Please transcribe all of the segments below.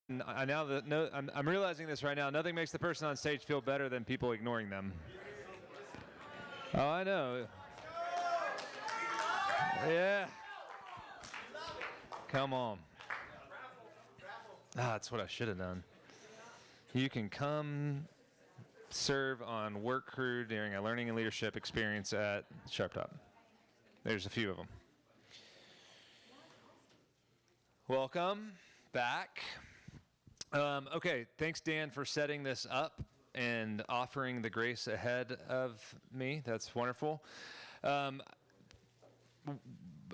I'm realizing this right now. Nothing makes the person on stage feel better than people ignoring them. Oh, I know. Yeah. Come on. That's what I should have done. You can come serve on work crew during a learning and leadership experience at Sharp Top. There's a few of them. Welcome back. Okay, thanks, Dan, for setting this up and offering the grace ahead of me. That's wonderful.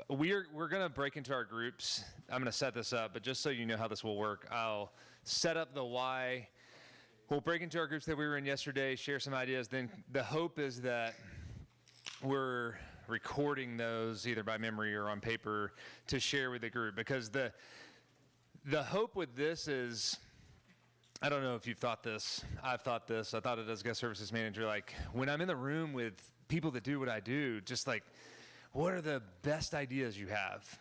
We're going to break into our groups. I'm going to set this up, but just so you know how this will work, I'll set up the why. We'll break into our groups that we were in yesterday, share some ideas. Then the hope is that we're recording those either by memory or on paper to share with the group, because the hope with this is, I don't know if you've thought this. I've thought this. I thought it as guest services manager. Like, when I'm in the room with people that do what I do, just like, what are the best ideas you have?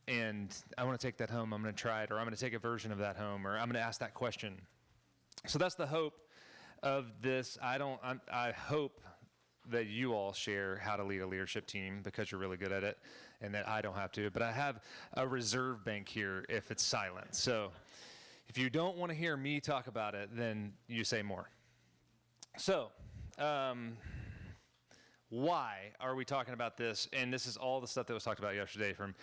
And I want to take that home. I'm going to try it, or I'm going to take a version of that home, or I'm going to ask that question. So that's the hope of this. I hope that you all share how to lead a leadership team, because you're really good at it, and that I don't have to. But I have a reserve bank here if it's silent. So if you don't want to hear me talk about it, then you say more. So why are we talking about this? And this is all the stuff that was talked about yesterday, from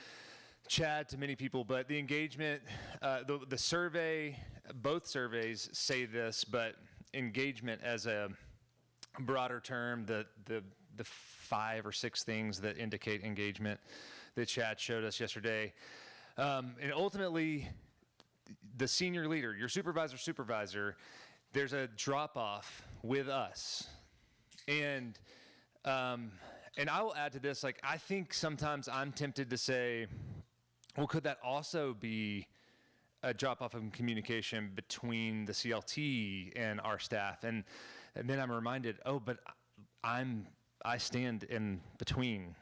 Chad to many people. But the engagement, the survey, both surveys say this, but engagement as a broader term, the 5 or 6 things that indicate engagement that Chad showed us yesterday. And ultimately, the senior leader, your supervisor, there's a drop-off with us. And I will add to this, like, I think sometimes I'm tempted to say, well, could that also be a drop-off in communication between the CLT and our staff? And then I'm reminded, but I stand in between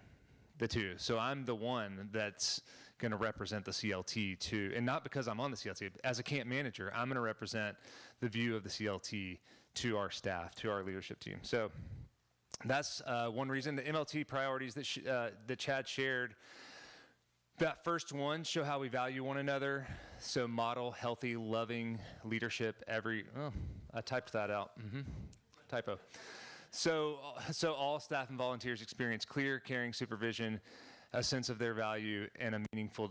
the two. So I'm the one that's going to represent the CLT too. And not because I'm on the CLT. As a camp manager, I'm going to represent the view of the CLT to our staff, to our leadership team. So that's one reason. The MLT priorities that Chad shared, that first one, show how we value one another. So model healthy, loving leadership. I typed that out. Typo. So all staff and volunteers experience clear, caring supervision, a sense of their value, and a meaningful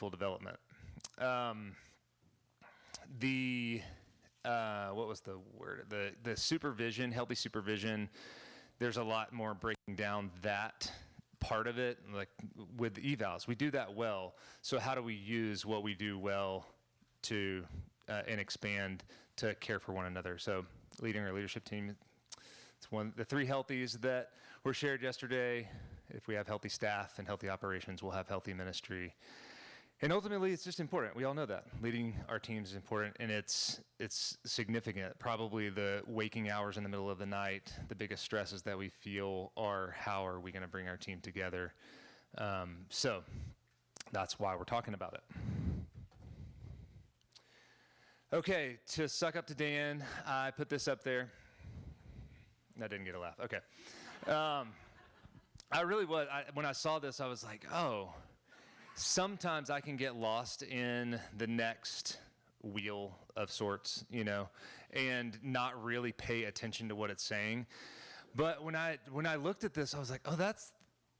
development. What was the word? The supervision, healthy supervision. There's a lot more breaking down that part of it, like with evals. We do that well. So how do we use what we do well to and expand to care for one another? So leading our leadership team. The 3 healthies that were shared yesterday. If we have healthy staff and healthy operations, we'll have healthy ministry. And ultimately, it's just important. We all know that. Leading our teams is important, and it's significant. Probably the waking hours in the middle of the night, the biggest stresses that we feel are, how are we going to bring our team together? So that's why we're talking about it. Okay, to suck up to Dan, I put this up there. That didn't get a laugh. Okay. I really was. When I saw this, I was like, sometimes I can get lost in the next wheel of sorts, and not really pay attention to what it's saying. But when I looked at this, I was like,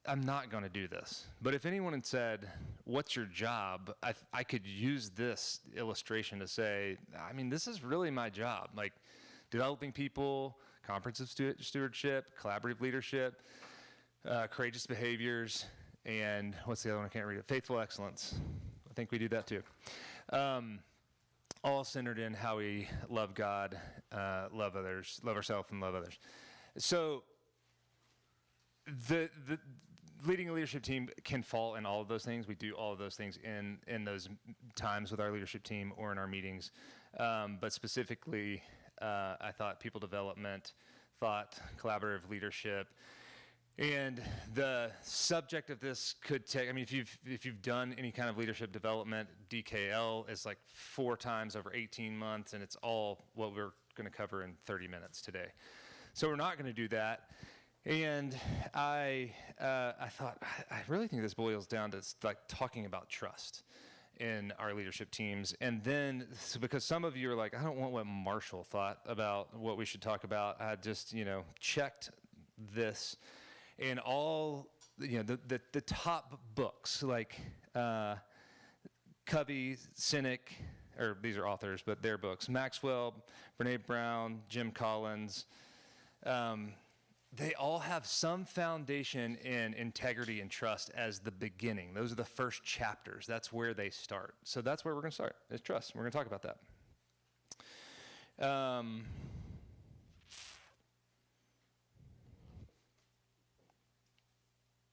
I'm not going to do this. But if anyone had said, what's your job? I could use this illustration to say, this is really my job. Like, developing people, comprehensive stewardship, collaborative leadership, courageous behaviors, and what's the other one? I can't read it. Faithful excellence. I think we do that too. All centered in how we love God, love others, love ourselves, and love others. So the leading a leadership team can fall in all of those things. We do all of those things in those times with our leadership team or in our meetings. But specifically, I thought people development, collaborative leadership, And the subject of this could take, I mean, if you've done any kind of leadership development, DKL is like 4 times over 18 months, and it's all what we're going to cover in 30 minutes today. So we're not going to do that. And I thought, I really think this boils down to like talking about trust in our leadership teams. And then, because some of you are like, I don't want what Marshall thought about what we should talk about. I just, checked this. And all, the top books, like Covey, Sinek, or these are authors, but their books, Maxwell, Brene Brown, Jim Collins, they all have some foundation in integrity and trust as the beginning. Those are the first chapters. That's where they start. So that's where we're going to start, is trust. We're going to talk about that.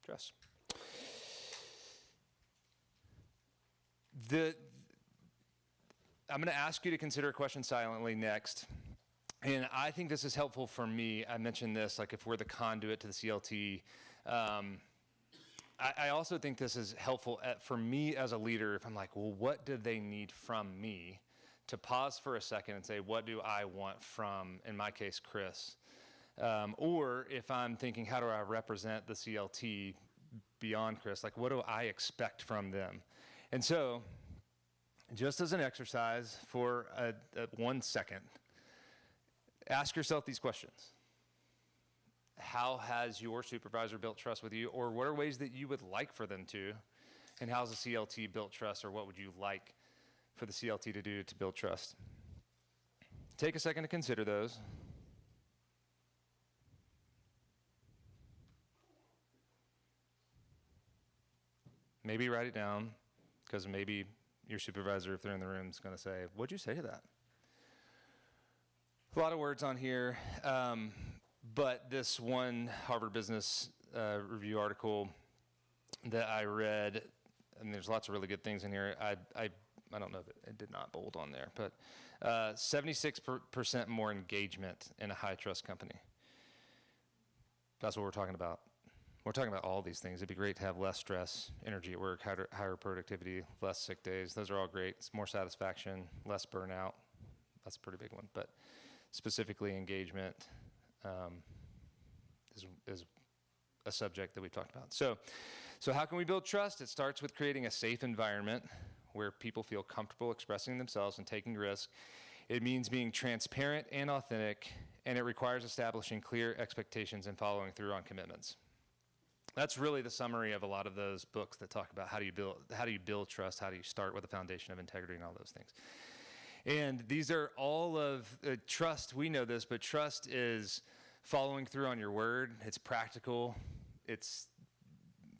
Trust. I'm going to ask you to consider a question silently next. And I think this is helpful for me. I mentioned this, like if we're the conduit to the CLT. I also think this is helpful for me as a leader if I'm like, well, what do they need from me? To pause for a second and say, what do I want from, in my case, Chris? Or if I'm thinking, how do I represent the CLT beyond Chris? Like, what do I expect from them? And so, just as an exercise for 1 second, ask yourself these questions. How has your supervisor built trust with you? Or what are ways that you would like for them to? And how's the CLT built trust? Or what would you like for the CLT to do to build trust? Take a second to consider those. Maybe write it down, because maybe your supervisor, if they're in the room, is going to say, what'd you say to that? A lot of words on here, but this one Harvard Business Review article that I read, and there's lots of really good things in here. I don't know if it did not bold on there, but 76% more engagement in a high trust company. That's what we're talking about. We're talking about all these things. It'd be great to have less stress, energy at work, higher productivity, less sick days. Those are all great. It's more satisfaction, less burnout. That's a pretty big one. But specifically, engagement is a subject that we talked about. So how can we build trust? It starts with creating a safe environment where people feel comfortable expressing themselves and taking risks. It means being transparent and authentic, and it requires establishing clear expectations and following through on commitments. That's really the summary of a lot of those books that talk about how do you build trust, how do you start with a foundation of integrity and all those things. And these are all of trust. We know this, but trust is following through on your word. It's practical. It's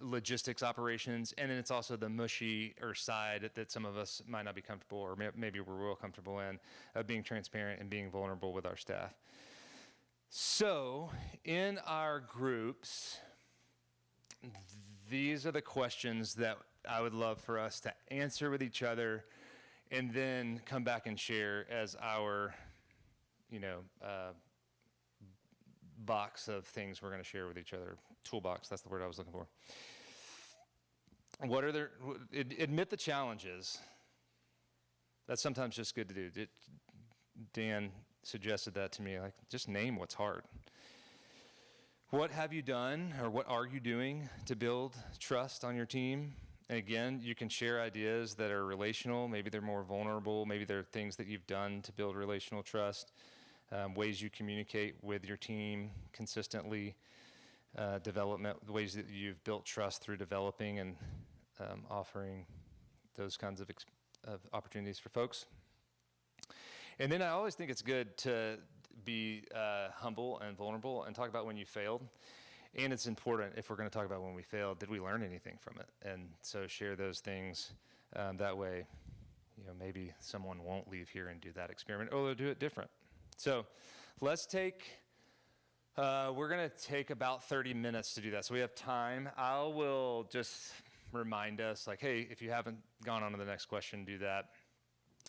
logistics operations, and then it's also the mushy side that some of us might not be comfortable, or maybe we're real comfortable in, of being transparent and being vulnerable with our staff. So in our groups, these are the questions that I would love for us to answer with each other, and then come back and share as our, box of things we're going to share with each other. Toolbox, that's the word I was looking for. Admit the challenges. That's sometimes just good to do. Dan suggested that to me, like, just name what's hard. What have you done, or what are you doing to build trust on your team? And again, you can share ideas that are relational. Maybe they're more vulnerable. Maybe they're things that you've done to build relational trust, ways you communicate with your team consistently, ways that you've built trust through developing and offering those kinds of opportunities for folks. And then I always think it's good to be humble and vulnerable and talk about when you failed. And it's important, if we're going to talk about when we failed, did we learn anything from it? And so share those things. That way, maybe someone won't leave here and do that experiment, or they'll do it different. So let's we're going to take about 30 minutes to do that. So we have time. I will just remind us, like, hey, if you haven't gone on to the next question, do that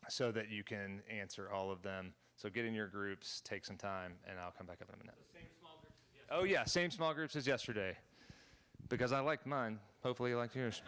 so that you can answer all of them. So get in your groups, take some time, and I'll come back up in a minute. The same small groups as Oh yeah, same small groups as yesterday, because I liked mine. Hopefully you liked yours.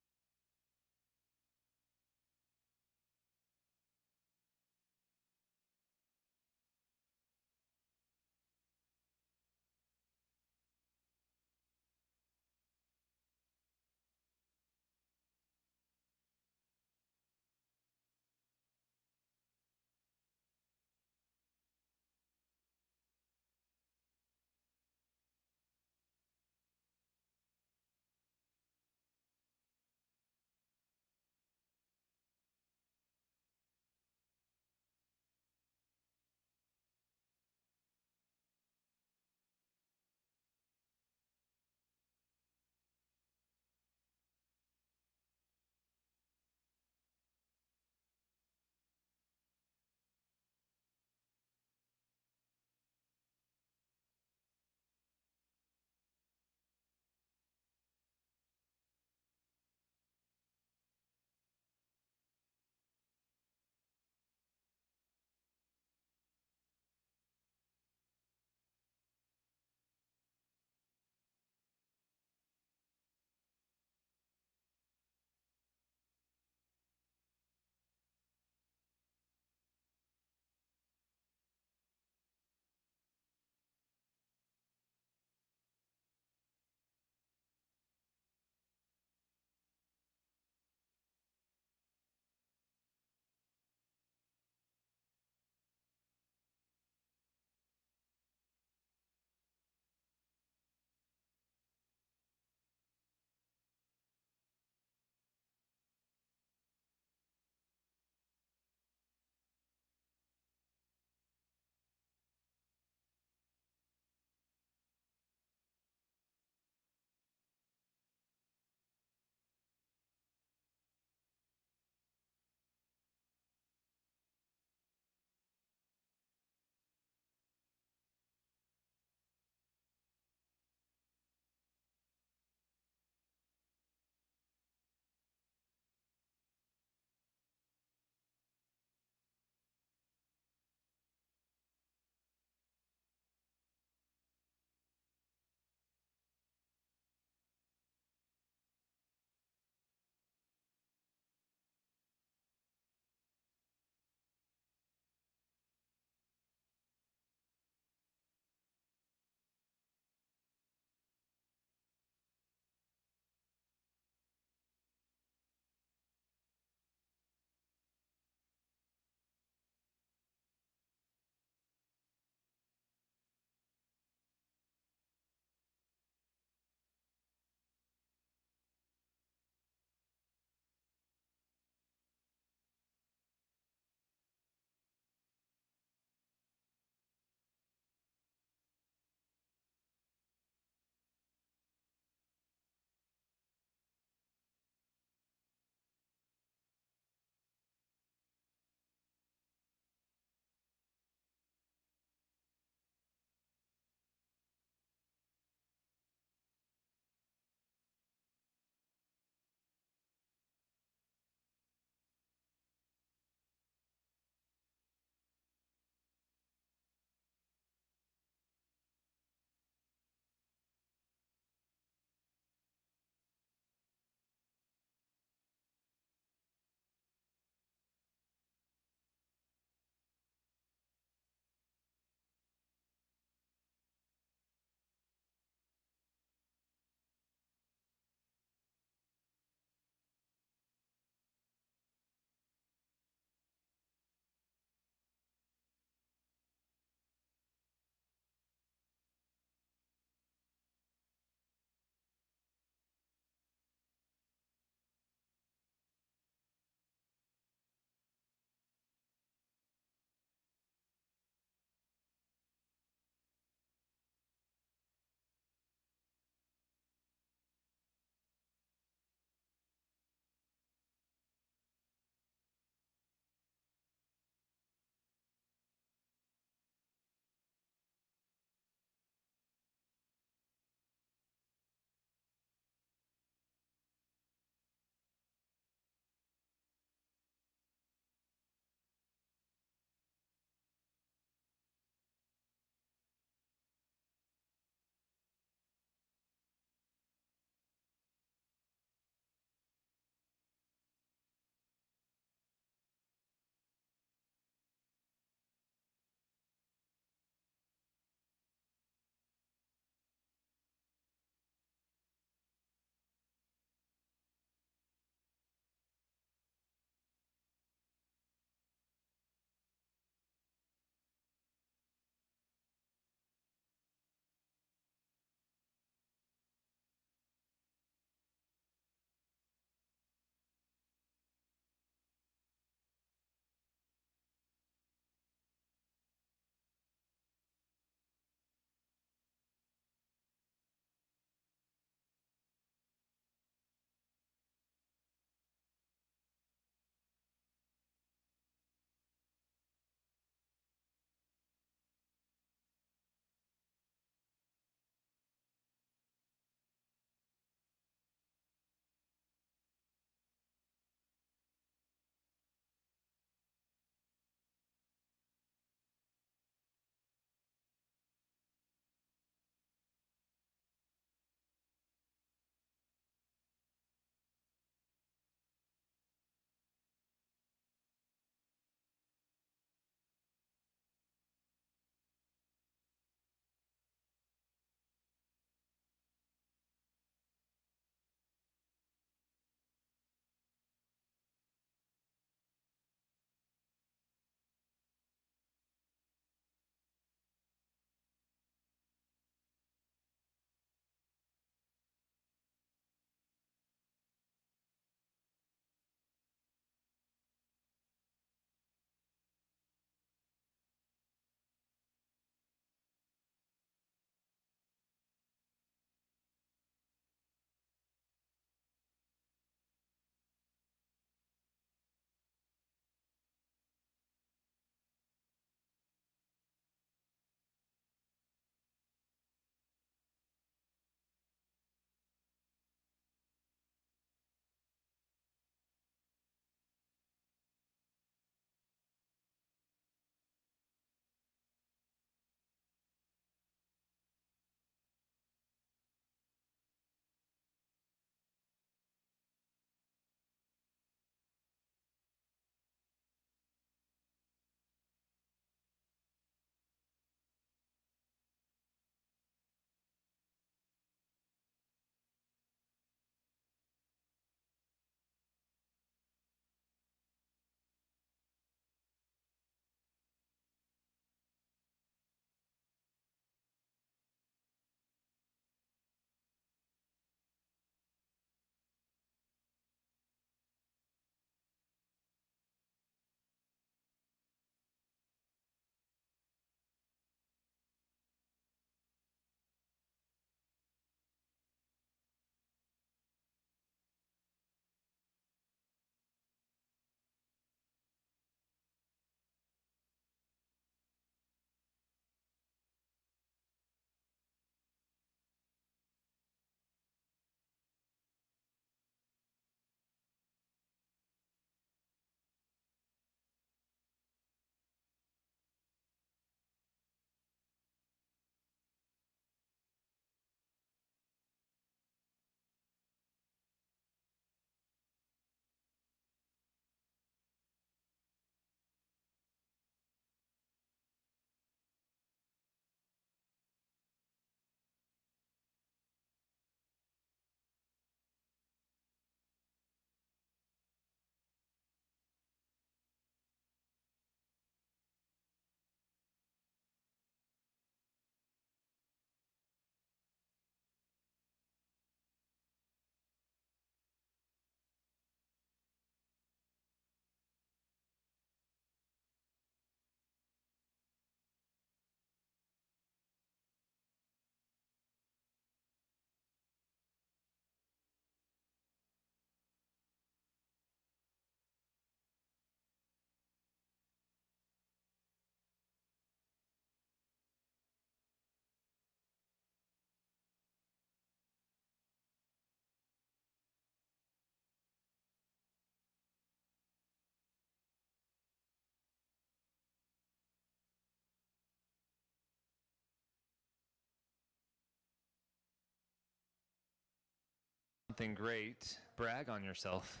something great, brag on yourself,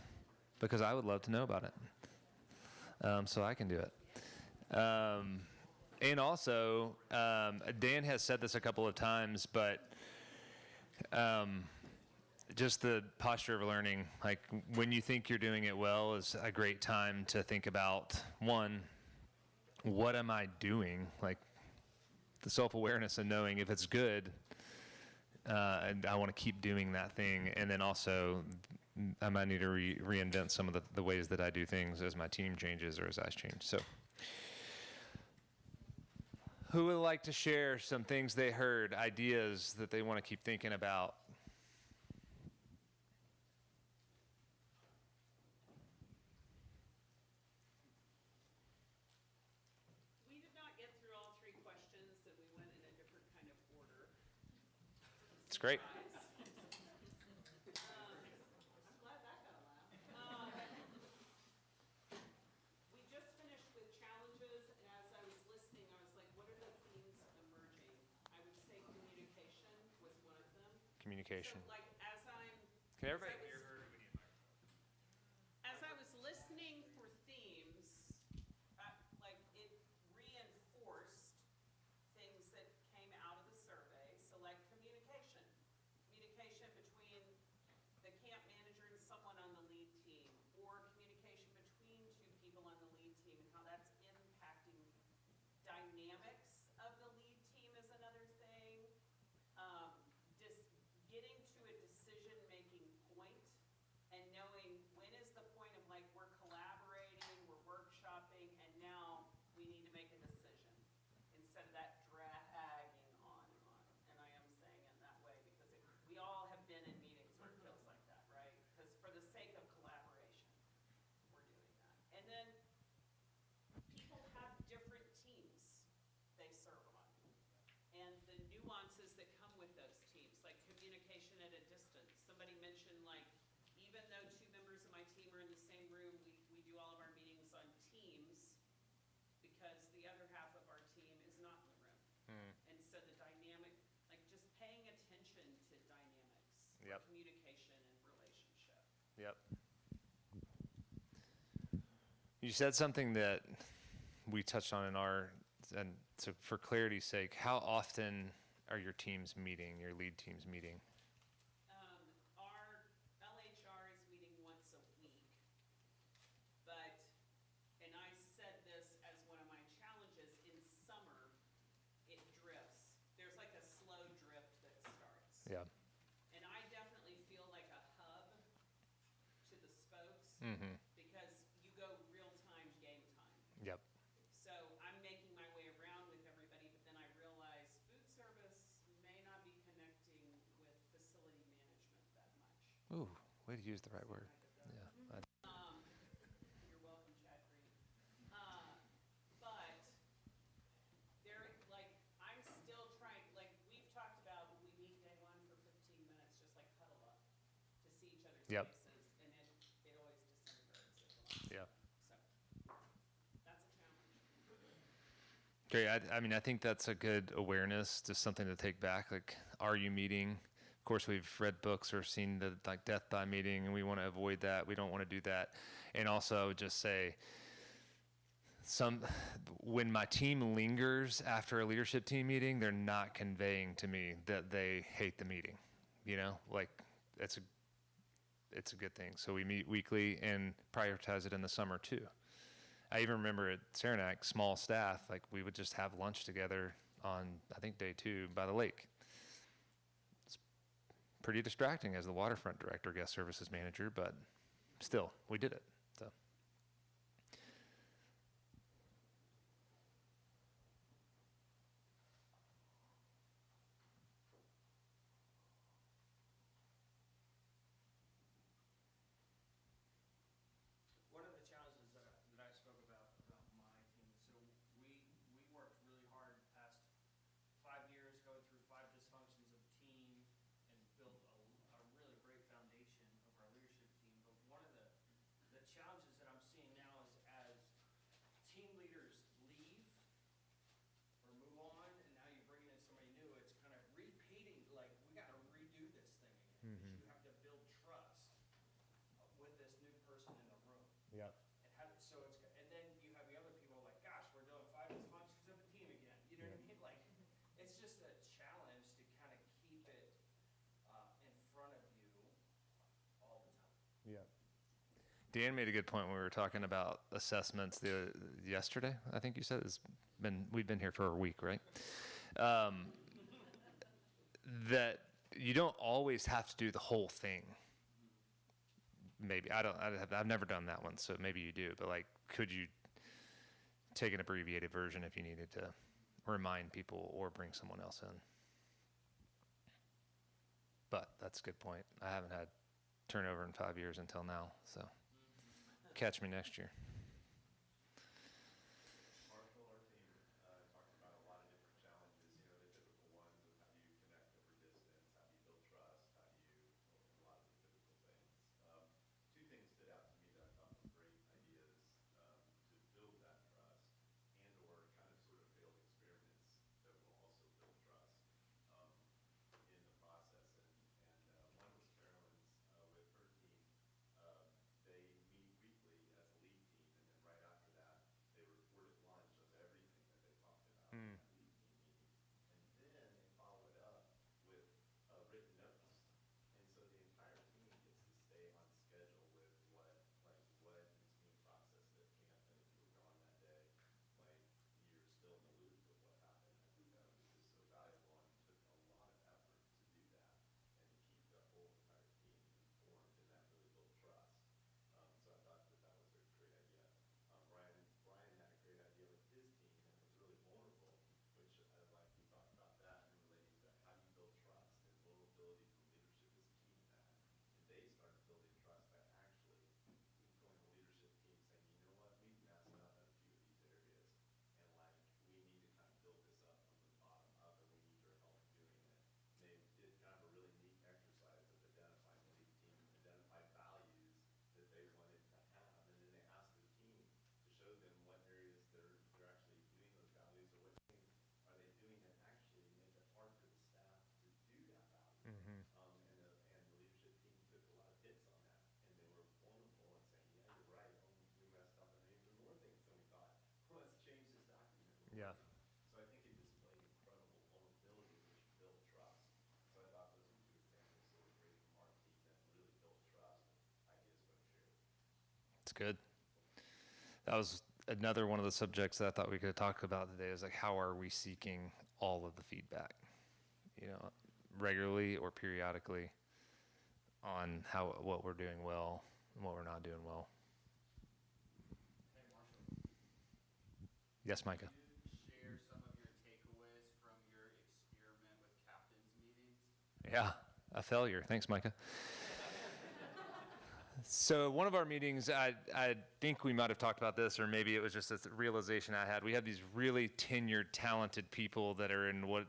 because I would love to know about it, so I can do it. And also, Dan has said this a couple of times, but just the posture of learning, like when you think you're doing it well, is a great time to think about, one, what am I doing? Like the self-awareness and knowing if it's good, and I want to keep doing that thing. And then also, I might need to reinvent some of the ways that I do things as my team changes or as I change. So who would like to share some things they heard, ideas that they want to keep thinking about? We did not get through all three questions, and we went in a different kind of order. It's great. I'm glad that got a laugh. We just finished with challenges, and as I was listening, I was like, what are the themes emerging? I would say communication was one of them. Communication. So, like, as I'm... Can everybody as I was- hear her? As I was listening for themes, like it reinforced things that came out of the survey. So like communication between the camp manager and someone on the lead team, or communication between two people on the lead team and how that's impacting dynamics of the lead team is another thing. Just getting to a decision-making point and knowing when is the point of like we're collaborating, we're workshopping, and now we need to make a decision instead of that dragging on and on. And I am saying it that way because we all have been in meetings where it feels like that, right? Because for the sake of collaboration, we're doing that. And then people have different teams they serve on. And the nuances that come with those teams, like communication at a distance. Somebody mentioned like, even though two members of my team are in the same room, we do all of our meetings on Teams because the other half of our team is not in the room. And so the dynamic, like just paying attention to dynamics, Yep. communication and relationship. Yep. You said something that we touched on in our, and so for clarity's sake, how often are your teams meeting, your lead teams meeting? Our LHR is meeting once a week, but, and I said this as one of my challenges, in summer, it drifts. There's like a slow drift that starts. Yeah. And I definitely feel like a hub to the spokes because you go real time, game time. Yep. So I'm making my way around with everybody, but then I realize food service may not be connecting with facility management that much. Ooh, way to use the right word. Yeah. You're welcome, Chad Green. But there, like, I'm still trying, like, we've talked about when we meet day one for 15 minutes, just like huddle up to see each other's Yep. faces, and it always disintegrates at the last. Yeah. So, that's a challenge. Great. I mean, I think that's a good awareness, just something to take back. Like, are you meeting? Of course, we've read books or seen the like death by meeting, and we want to avoid that. We don't want to do that. And also, I would just say, when my team lingers after a leadership team meeting, they're not conveying to me that they hate the meeting. You know, like it's a good thing. So we meet weekly and prioritize it in the summer too. I even remember at Saranac, small staff, like we would just have lunch together on, I think, day 2 by the lake. It's pretty distracting as the waterfront director, guest services manager, but still, we did it. So. One of the challenges that I spoke about my team, so we worked really hard the past 5 years, going through 5 dysfunctions of team and built a really great foundation of our leadership team. But one of the Dan made a good point when we were talking about assessments yesterday. I think you said we've been here for a week, right? That you don't always have to do the whole thing. Maybe I've never done that one, so maybe you do. But like, could you take an abbreviated version if you needed to remind people or bring someone else in? But that's a good point. I haven't had turnover in 5 years until now, so catch me next year. Marshall, our team talked about a lot of different challenges, the typical ones of how do you connect over distance, how do you build trust, how do you, a lot of the typical things. Two things stood out to me that I thought were great ideas to build that trust and or kind of sort of failed experiments that will also build trust in the process. And one was Carolyn's with her team. They meet weekly as a lead team, and then right after that, they report at lunch of everything that they talked about in that lead team meeting. And then they follow it up with written notes. And so the entire team gets to stay on schedule with what is being processed at camp. And if you were gone that day, like, you're still in the loop of what happened. I think that was just so valuable, and it took a lot of effort to do that and to keep the whole entire team informed, and that really built trust. So I thought that was a great idea. Brian had a great idea with his team and was really vulnerable, which I like. We talked about that and relating to how do you build trust and vulnerability from leadership as a team in that. And they started building trust by actually going to the leadership team saying, you know what, we've messed up in a few of these areas, and like we need to kind of build this up from the bottom up, and we need your help doing it. And they did kind of a really neat exercise of identifying the lead team, identify values that they wanted to have, and then they asked their team to show them what areas they're actually doing those values, or what things are they doing that actually make it hard for the staff to do that value. And the leadership team took a lot of hits on that, and they were vulnerable and saying, yeah, you're right, we messed up, and even more things than we thought. Well, let's change this document. Yeah. So I think it displayed incredible vulnerability, which built trust. So I thought those were two examples that were great from our team that really built trust, ideas what shared. It's good. That was another one of the subjects that I thought we could talk about today, is like, how are we seeking all of the feedback, regularly or periodically, on what we're doing well and what we're not doing well. Hey, Marshall, Yes, Micah. can you share some of your takeaways from your experiment with captains meetings? Yeah, a failure. Thanks, Micah. So one of our meetings, I think we might have talked about this, or maybe it was just a realization I had. We have these really tenured, talented people that are in what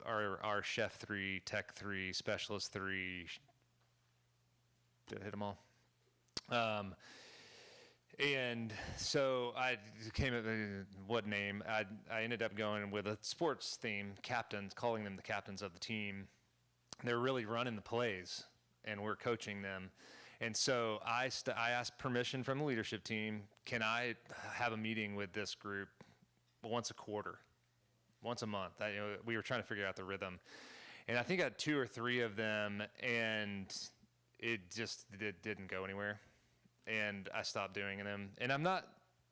are our Chef 3, Tech 3, Specialist 3. Did I hit them all? And so I came up with what name. I ended up going with a sports theme, captains, calling them the captains of the team. They're really running the plays, and we're coaching them. And so I asked permission from the leadership team, can I have a meeting with this group once a quarter, once a month? We were trying to figure out the rhythm. And I think I had 2 or 3 of them, and it didn't go anywhere. And I stopped doing them. And I'm not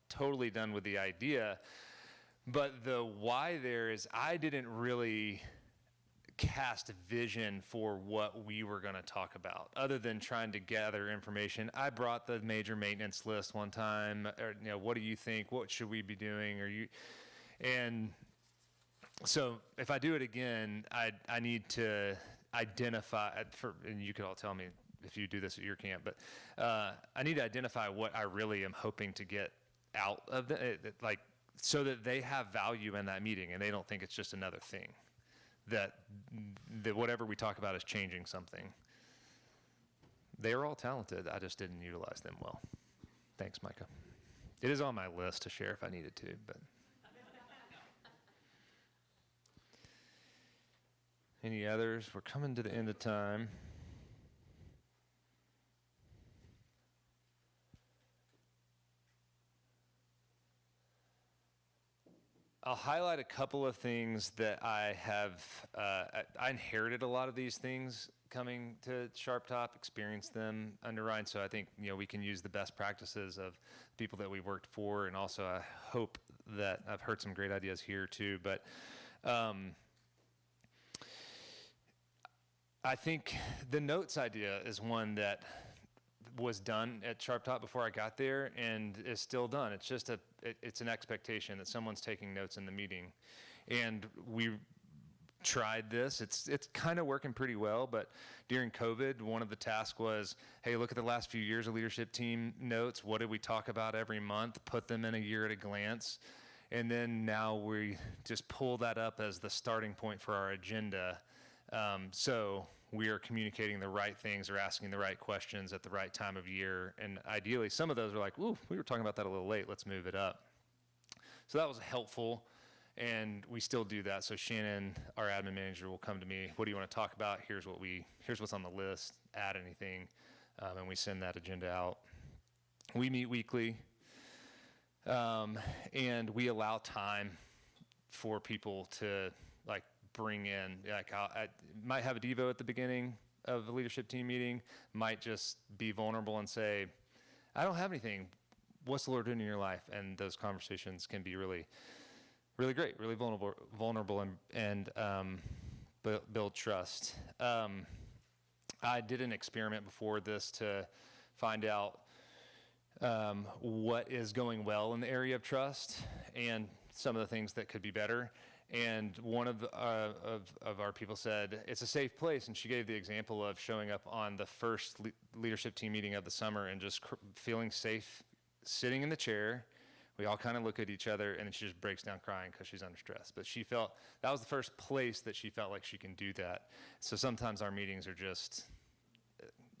totally done with the idea, but the why there is I didn't really cast vision for what we were going to talk about, other than trying to gather information. I brought the major maintenance list one time, or, what do you think? What should we be doing? And so if I do it again, I need to identify, and you could all tell me if you do this at your camp, but I need to identify what I really am hoping to get out of so that they have value in that meeting and they don't think it's just another thing. That whatever we talk about is changing something. They are all talented. I just didn't utilize them well. Thanks, Micah. It is on my list to share if I needed to, but. Any others? We're coming to the end of time. I'll highlight a couple of things that I have. I inherited a lot of these things coming to Sharp Top, experienced them under Ryan. So I think, we can use the best practices of people that we worked for. And also I hope that I've heard some great ideas here too. But I think the notes idea is one that was done at Sharp Top before I got there and is still done. It's just it's an expectation that someone's taking notes in the meeting. And we tried this. It's kind of working pretty well, but during COVID, one of the tasks was, hey, look at the last few years of leadership team notes. What did we talk about every month? Put them in a year at a glance. And then now we just pull that up as the starting point for our agenda. So we are communicating the right things or asking the right questions at the right time of year. And ideally, some of those are like, ooh, we were talking about that a little late. Let's move it up. So that was helpful. And we still do that. So Shannon, our admin manager, will come to me. What do you want to talk about? Here's what's on the list. Add anything, and we send that agenda out. We meet weekly, and we allow time for people to bring in. I might have a Devo at the beginning of a leadership team meeting. Might just be vulnerable and say, "I don't have anything. What's the Lord doing in your life?" And those conversations can be really great, really vulnerable, and build trust. I did an experiment before this to find out what is going well in the area of trust and some of the things that could be better. And one of our people said, it's a safe place. And she gave the example of showing up on the first leadership team meeting of the summer and just feeling safe, sitting in the chair. We all kind of look at each other, and then she just breaks down crying because she's under stress. But she felt that was the first place that she felt like she can do that. So sometimes our meetings are just,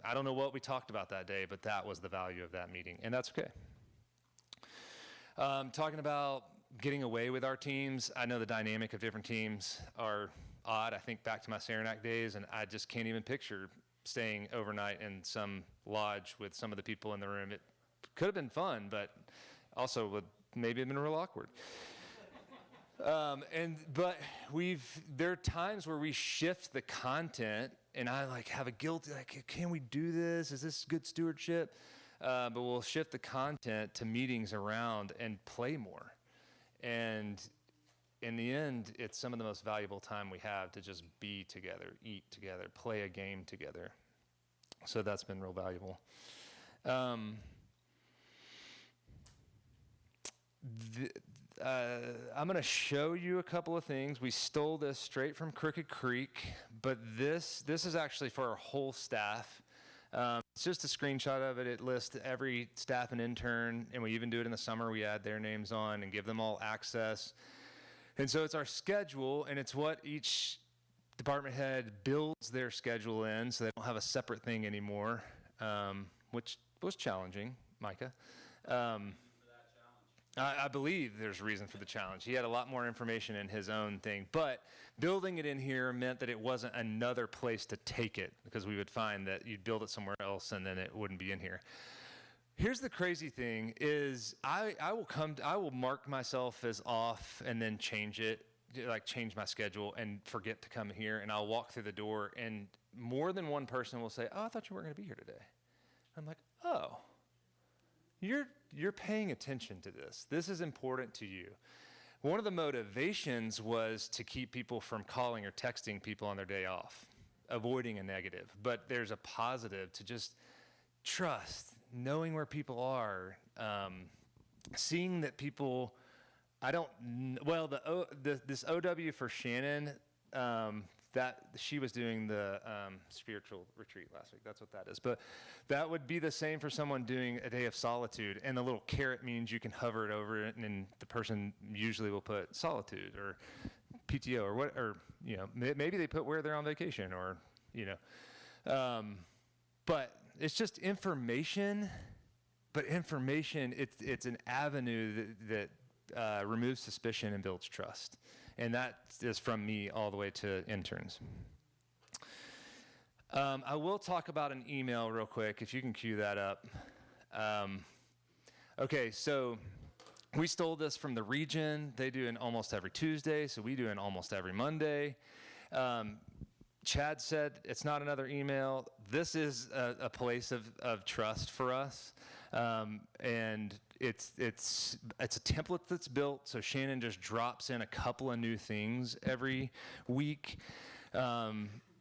I don't know what we talked about that day, but that was the value of that meeting, and that's okay. Talking about getting away with our teams, I know the dynamic of different teams are odd. I think back to my Saranac days, and I just can't even picture staying overnight in some lodge with some of the people in the room. It could have been fun, but also would maybe have been real awkward. But there are times where we shift the content, and I have a guilt, can we do this? Is this good stewardship? But we'll shift the content to meetings around and play more. And in the end, it's some of the most valuable time we have to just be together, eat together, play a game together. So that's been real valuable. I'm going to show you a couple of things. We stole this straight from Crooked Creek, but this is actually for our whole staff. It's just a screenshot of it. It lists every staff and intern, and we even do it in the summer. We add their names on and give them all access. And so it's our schedule, and it's what each department head builds their schedule in, so they don't have a separate thing anymore, which was challenging, Micah. I believe there's a reason for the challenge. He had a lot more information in his own thing, but building it in here meant that it wasn't another place to take it, because we would find that you'd build it somewhere else and then it wouldn't be in here. Here's the crazy thing is I will mark myself as off and then change it, change my schedule and forget to come here, and I'll walk through the door and more than one person will say, "Oh, I thought you weren't going to be here today." I'm like, "Oh, you're paying attention to this. This is important to you." One of the motivations was to keep people from calling or texting people on their day off, avoiding a negative. But there's a positive to just trust, knowing where people are, seeing that people, this OW for Shannon, that she was doing the spiritual retreat last week. That's what that is. But that would be the same for someone doing a day of solitude. And the little caret means you can hover it over it, and the person usually will put solitude or PTO or what, or maybe they put where they're on vacation, or but it's just information. But information, it's an avenue that removes suspicion and builds trust. And that is from me all the way to interns. I will talk about an email real quick, if you can cue that up. Okay, so we stole this from the region. They do it almost every Tuesday, so we do it almost every Monday. Chad said it's not another email. This is a place of trust for us. And it's a template that's built, so Shannon just drops in a couple of new things every week.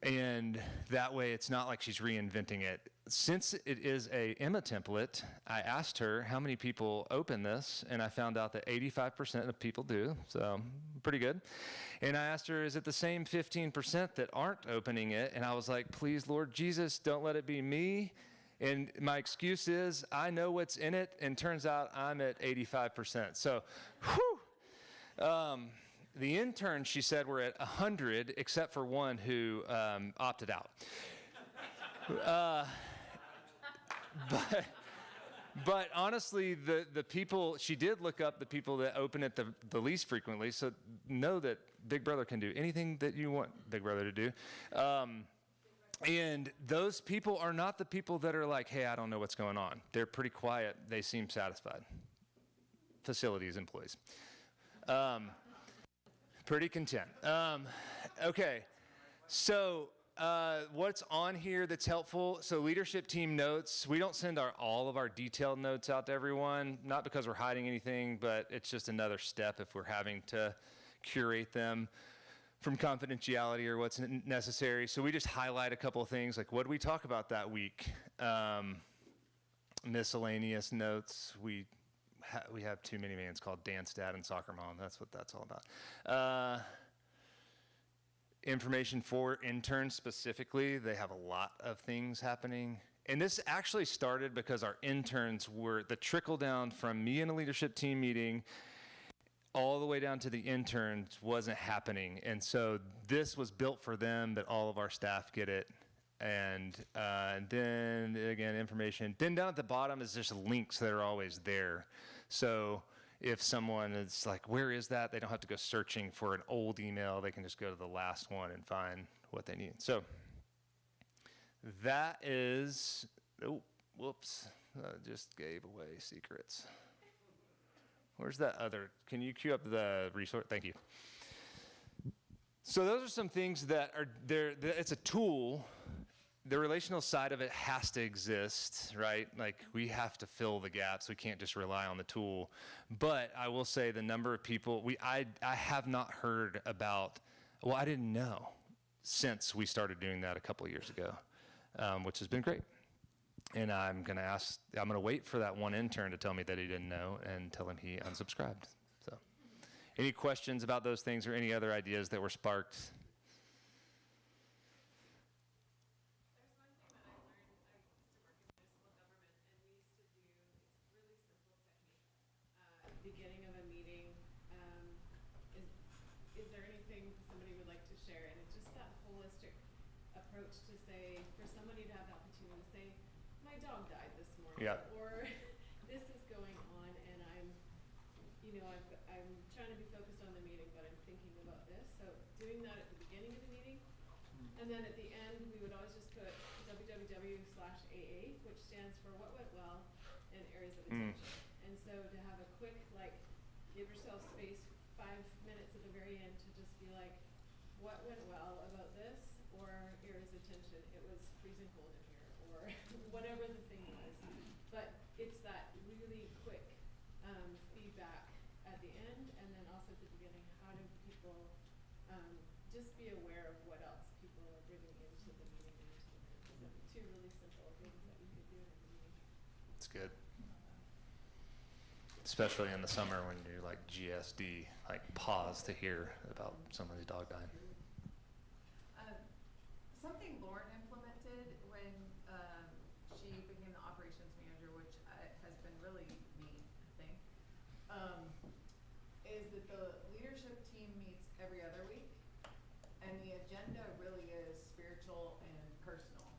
And that way it's not like she's reinventing it. Since it is a Emma template, I asked her how many people open this, and I found out that 85% of people do, so pretty good. And I asked her, is it the same 15% that aren't opening it? And I was like, please, Lord Jesus, don't let it be me. And my excuse is, I know what's in it, and turns out I'm at 85%. So, whew. The interns, she said, were at 100, except for one who opted out. But honestly, the people, she did look up the people that open it the least frequently, so know that Big Brother can do anything that you want Big Brother to do. And those people are not the people that are like, hey, I don't know what's going on. They're pretty quiet. They seem satisfied. Facilities employees. Pretty content. Okay, so what's on here that's helpful? So leadership team notes. We don't send all of our detailed notes out to everyone, not because we're hiding anything, but it's just another step if we're having to curate them from confidentiality or what's necessary. So we just highlight a couple of things, like what did we talk about that week? Miscellaneous notes. We have two minivans called Dance Dad and Soccer Mom. That's what that's all about. Information for interns specifically. They have a lot of things happening. And this actually started because our interns were the trickle down from me in a leadership team meeting all the way down to the interns wasn't happening. And so this was built for them, that all of our staff get it. And then again, information. Then down at the bottom is just links that are always there. So if someone is like, where is that? They don't have to go searching for an old email. They can just go to the last one and find what they need. So that is, oh, whoops, I just gave away secrets. Where's that other? Can you cue up the resource? Thank you. So those are some things that are there. It's a tool. The relational side of it has to exist, right? Like we have to fill the gaps. We can't just rely on the tool. But I will say the number of people, I have not heard about, well, I didn't know since we started doing that a couple of years ago, which has been great. And I'm going to wait for that one intern to tell me that he didn't know and tell him he unsubscribed. So any questions about those things or any other ideas that were sparked? Beginning of a meeting, is there anything somebody would like to share? And it's just that holistic approach to say, for somebody to have the opportunity to say, my dog died this morning, Yeah. or this is going on, and I'm trying to be focused on the meeting, but I'm thinking about this. So doing that at the beginning of the meeting, and then at the end, we would always just put www/AA, which stands for what went well and areas of attention. And so to have a quick, like, give yourself space, 5 minutes at the very end to just be like, what went well about this, or areas of tension? It was freezing cold in here, or whatever the thing was. But it's that really quick feedback at the end, and then also at the beginning. How do people just be aware of what else people are bringing into the meeting? Two really simple things that you could do in the meeting. It's good. Especially in the summer when you like GSD, like pause to hear about somebody's dog dying. Something Lauren implemented when she became the operations manager, which has been really neat, I think, is that the leadership team meets every other week, and the agenda really is spiritual and personal.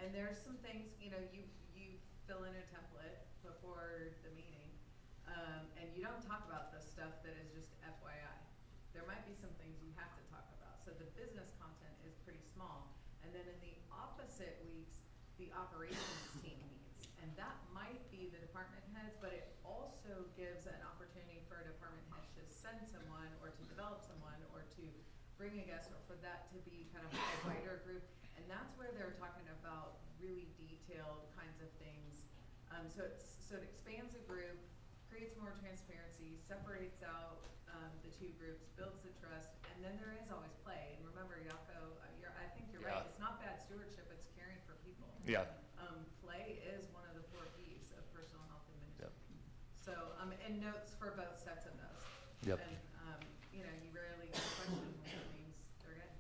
And there's some things, you fill in a template before the meeting, and you don't talk about the stuff that is just FYI. There might be some things you have to talk about. So the business content is pretty small. And then in the opposite weeks, the operations team meets. And that might be the department heads, but it also gives an opportunity for a department head to send someone or to develop someone or to bring a guest or for that to be kind of a wider group. And that's where they're talking about really detailed kinds of things. So it expands the group, creates more transparency, separates out the two groups, builds the trust, and then there is always play. And remember, Yako, I think you're right. Yeah. It's not bad stewardship; it's caring for people. Yeah. Play is one of the 4 P's of personal health and ministry. Yep. So, and notes for both sets of those. Yep. And you know, you rarely get a question when it means they're good.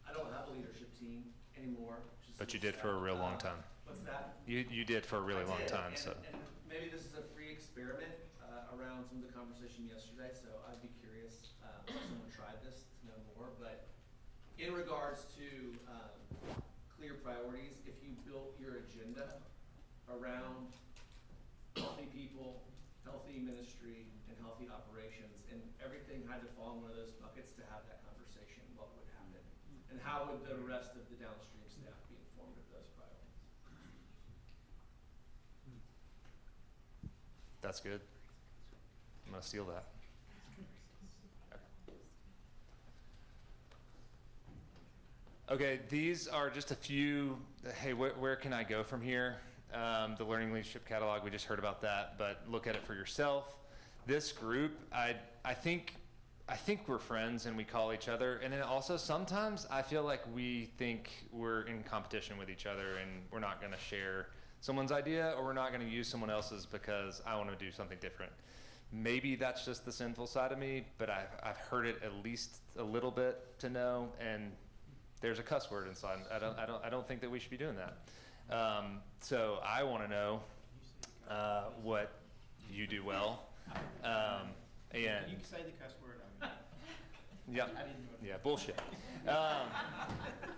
I don't have a leadership team anymore. just But you little did for a staff. real long time. What's that? You did for a really I long did, time, and- so. And maybe this is a free experiment around some of the conversation yesterday, so I'd be curious if someone tried this to know more. But in regards to clear priorities, if you built your agenda around healthy people, healthy ministry, and healthy operations, and everything had to fall in one of those buckets to have that conversation, what would happen? And how would the rest of the downstream staff be informed of those priorities? That's good. I'm gonna steal that. Okay, these are just a few, hey, where can I go from here? The Learning Leadership Catalog, we just heard about that, but look at it for yourself. This group, I think we're friends and we call each other, and then also sometimes I feel like we think we're in competition with each other and we're not gonna share someone's idea, or we're not gonna use someone else's because I wanna do something different. Maybe that's just the sinful side of me, but I've heard it at least a little bit to know, and there's a cuss word inside. I don't think that we should be doing that. So I want to know what you do well, and You can say the cuss word. yeah, I didn't know. yeah, bullshit. All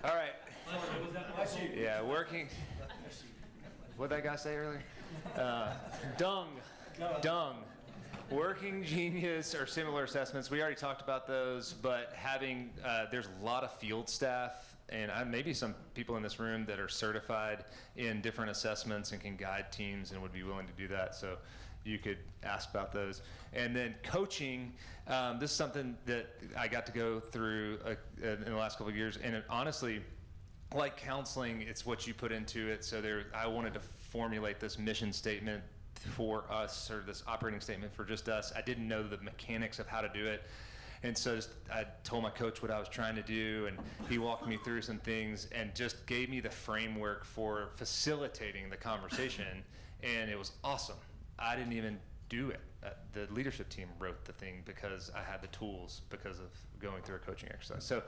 right, Bless you. yeah, working. What'd that guy say earlier? Dung. Working Genius or similar assessments, we already talked about those, but having, there's a lot of field staff and maybe some people in this room that are certified in different assessments and can guide teams and would be willing to do that. So you could ask about those. And then coaching, this is something that I got to go through in the last couple of years. And it, honestly, like counseling, it's what you put into it. So I wanted to formulate this mission statement for us, or this operating statement for just us. I didn't know the mechanics of how to do it. And so I told my coach what I was trying to do, and he walked me through some things and just gave me the framework for facilitating the conversation, and it was awesome. I didn't even do it. The leadership team wrote the thing because I had the tools because of going through a coaching exercise. So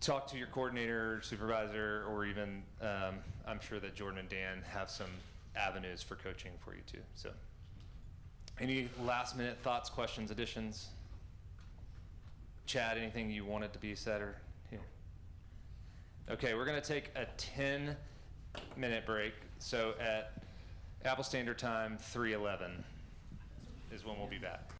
talk to your coordinator, supervisor, or even I'm sure that Jordan and Dan have some avenues for coaching for you too. So any last minute thoughts, questions, additions? Chad, anything you wanted to be said or here? Okay, we're gonna take a 10-minute break. So at Apple Standard Time, 3:11 is when we'll be back.